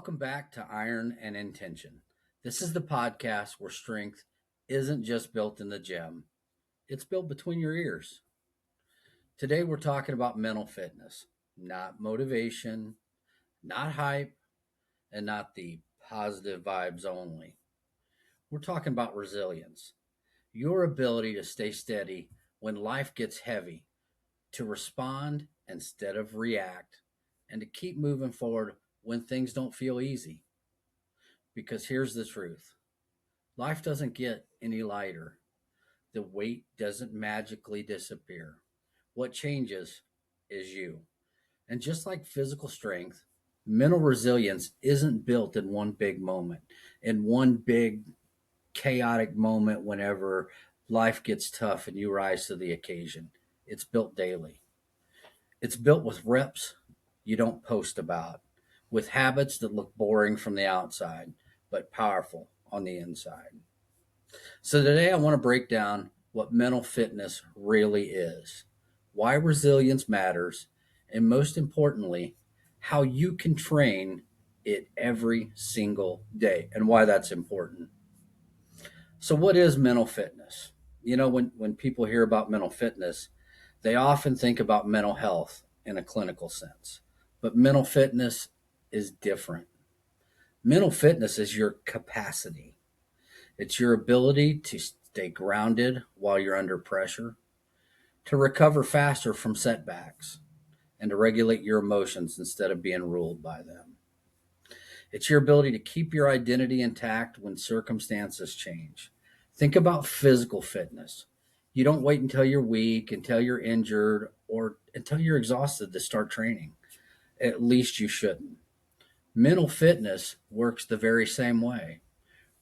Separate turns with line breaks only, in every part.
Welcome back to Iron and Intention. This is the podcast where strength isn't just built in the gym, it's built between your ears. Today we're talking about mental fitness, not motivation, not hype, and not the positive vibes only. We're talking about resilience, your ability to stay steady when life gets heavy, to respond instead of react, and to keep moving forward when things don't feel easy. Because here's the truth: life doesn't get any lighter, the weight doesn't magically disappear. What changes is you. And just like physical strength, mental resilience isn't built in one big moment, in one big chaotic moment whenever life gets tough and you rise to the occasion. It's built daily. It's built with reps you don't post about, with habits that look boring from the outside, but powerful on the inside. So today I want to break down what mental fitness really is, why resilience matters, and most importantly, how you can train it every single day and why that's important. So, what is mental fitness? When people hear about mental fitness, they often think about mental health in a clinical sense. But mental fitness is different. Mental fitness is your capacity, it's your ability to stay grounded while you're under pressure, to recover faster from setbacks, and to regulate your emotions instead of being ruled by them. It's your ability to keep your identity intact when circumstances change. Think about physical fitness. You don't wait until you're weak, until you're injured, or until you're exhausted to start training. At least you shouldn't. Mental fitness works the very same way.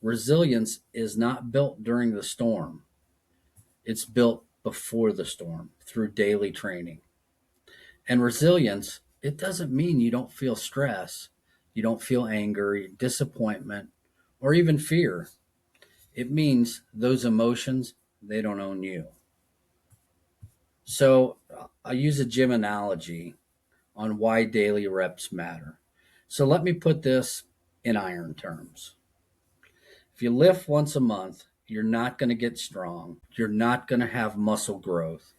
Resilience is not built during the storm, it's built before the storm through daily training. And resilience, it doesn't mean you don't feel stress, you don't feel anger, disappointment, or even fear. It means those emotions, they don't own you. So I use a gym analogy on why daily reps matter. So let me put this in iron terms. If you lift once a month, you're not going to get strong. You're not going to have muscle growth.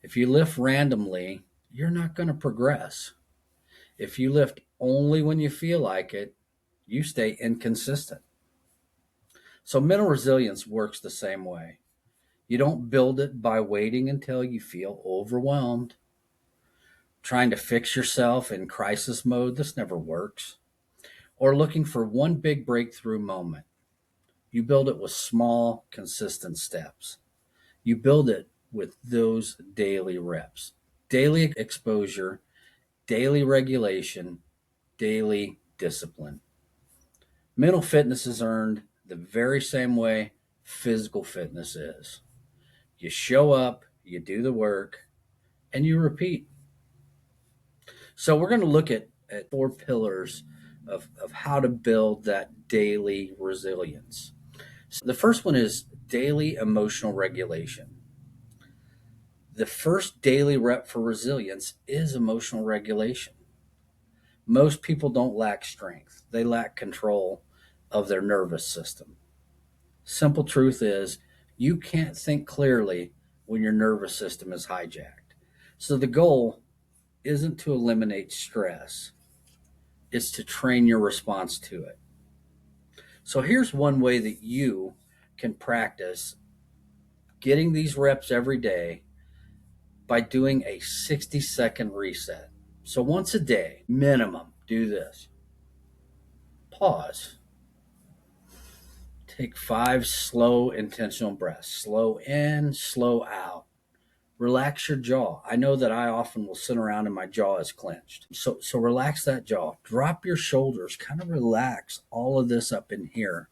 If you lift randomly, you're not going to progress. If you lift only when you feel like it, you stay inconsistent. So mental resilience works the same way. You don't build it by waiting until you feel overwhelmed, trying to fix yourself in crisis mode. This never works. Or looking for one big breakthrough moment. You build it with small, consistent steps. You build it with those daily reps, daily exposure, daily regulation, daily discipline. Mental fitness is earned the very same way physical fitness is. You show up, you do the work, and you repeat. So we're going to look at four pillars of how to build that daily resilience. So the first one is daily emotional regulation. The first daily rep for resilience is emotional regulation. Most people don't lack strength, they lack control of their nervous system. Simple truth is, you can't think clearly when your nervous system is hijacked. So the goal isn't to eliminate stress, it's to train your response to it. So here's one way that you can practice getting these reps every day by doing a 60-second reset. So once a day, minimum, do this. Pause. Take 5 slow, intentional breaths. Slow in, slow out. Relax your jaw. I know that I often will sit around and my jaw is clenched. So relax that jaw. Drop your shoulders. Kind of relax all of this up in here.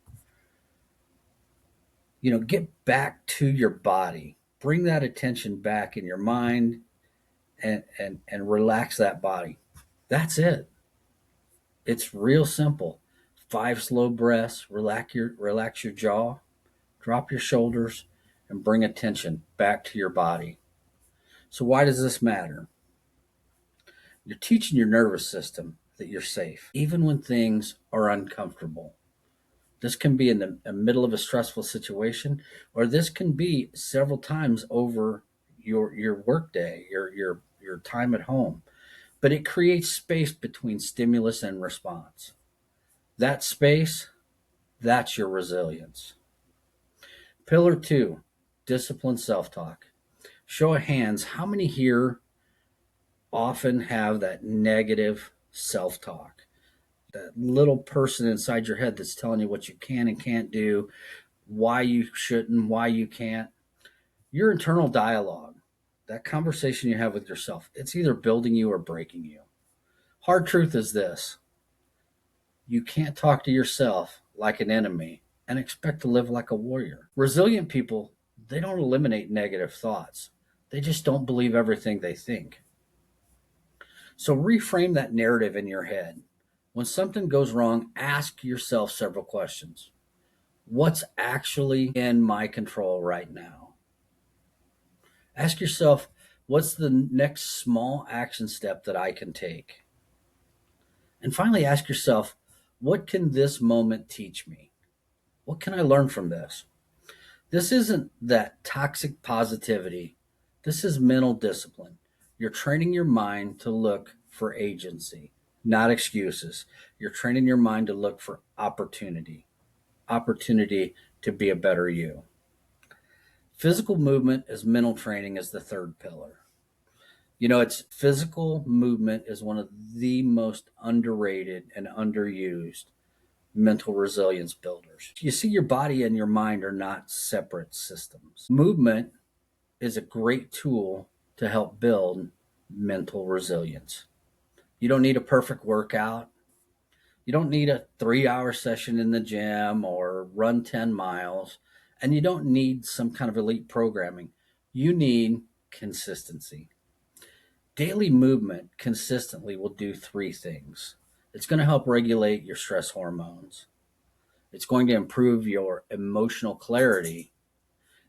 Get back to your body. Bring that attention back in your mind and relax that body. That's it. It's real simple. 5 slow breaths, relax your jaw, drop your shoulders, and bring attention back to your body. So why does this matter? You're teaching your nervous system that you're safe, even when things are uncomfortable. This can be in the middle of a stressful situation, or this can be several times over your workday, your time at home. But it creates space between stimulus and response. That space, that's your resilience. Pillar two, disciplined self talk. Show of hands, how many here often have that negative self talk? That little person inside your head that's telling you what you can and can't do, why you shouldn't, why you can't. Your internal dialogue, that conversation you have with yourself, it's either building you or breaking you. Hard truth is this: you can't talk to yourself like an enemy and expect to live like a warrior. Resilient people, they don't eliminate negative thoughts, they just don't believe everything they think. So reframe that narrative in your head. When something goes wrong, ask yourself several questions. What's actually in my control right now? Ask yourself, what's the next small action step that I can take? And finally, ask yourself, what can this moment teach me? What can I learn from this? This isn't that toxic positivity. This is mental discipline. You're training your mind to look for agency, not excuses. You're training your mind to look for opportunity to be a better you. Physical movement as mental training is the third pillar. It's physical movement is one of the most underrated and underused mental resilience builders. You see, your body and your mind are not separate systems. Movement is a great tool to help build mental resilience. You don't need a perfect workout. You don't need a 3 hour session in the gym or run 10 miles. And you don't need some kind of elite programming. You need consistency. Daily movement consistently will do three things. It's going to help regulate your stress hormones. It's going to improve your emotional clarity,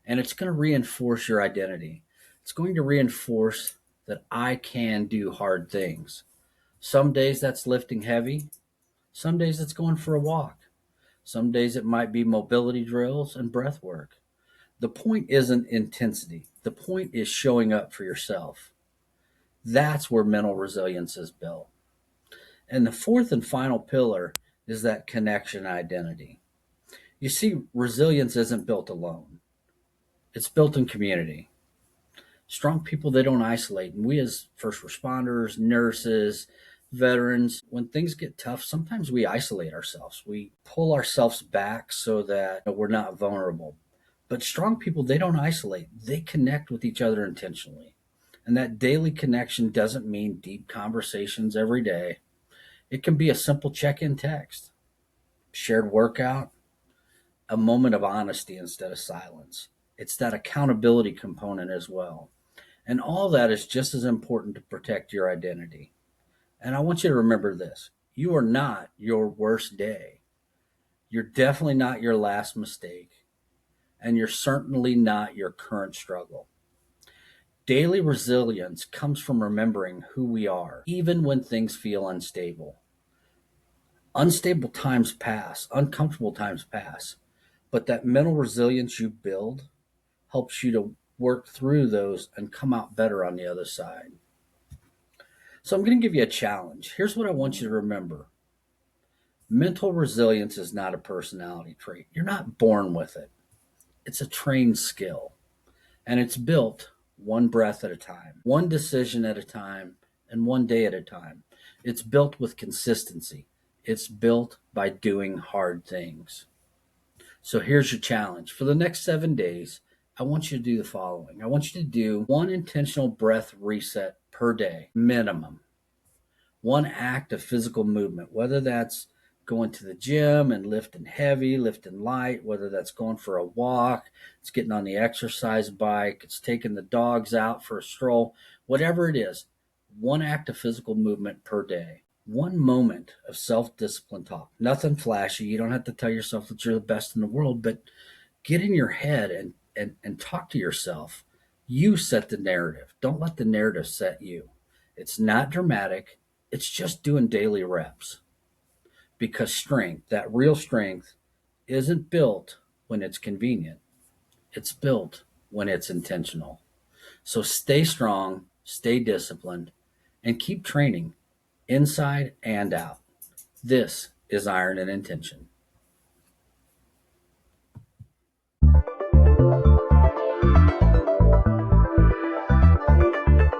and it's going to reinforce your identity. It's going to reinforce that I can do hard things. Some days that's lifting heavy. Some days it's going for a walk. Some days it might be mobility drills and breath work. The point isn't intensity. The point is showing up for yourself. That's where mental resilience is built. And the fourth and final pillar is that connection identity. You see, resilience isn't built alone. It's built in community. Strong people, they don't isolate. And we as first responders, nurses, veterans, when things get tough, sometimes we isolate ourselves. We pull ourselves back so that we're not vulnerable. But strong people, they don't isolate. They connect with each other intentionally. And that daily connection doesn't mean deep conversations every day. It can be a simple check-in text, shared workout, a moment of honesty instead of silence. It's that accountability component as well. And all that is just as important to protect your identity. And I want you to remember this: you are not your worst day. You're definitely not your last mistake. And you're certainly not your current struggle. Daily resilience comes from remembering who we are, even when things feel unstable. Unstable times pass, uncomfortable times pass, but that mental resilience you build helps you to work through those and come out better on the other side. So I'm going to give you a challenge. Here's what I want you to remember: mental resilience is not a personality trait. You're not born with it, it's a trained skill, and it's built one breath at a time, one decision at a time, and one day at a time. It's built with consistency. It's built by doing hard things. So here's your challenge. For the next 7 days, I want you to do the following. I want you to do one intentional breath reset per day, minimum. One act of physical movement, whether that's going to the gym and lifting heavy, lifting light, whether that's going for a walk, it's getting on the exercise bike, it's taking the dogs out for a stroll, whatever it is, one act of physical movement per day. One moment of self-discipline talk. Nothing flashy. You don't have to tell yourself that you're the best in the world, but get in your head and talk to yourself. You set the narrative. Don't let the narrative set you. It's not dramatic. It's just doing daily reps because strength, that real strength, isn't built when it's convenient. It's built when it's intentional. So stay strong, stay disciplined, and keep training inside and out. This is Iron and Intention.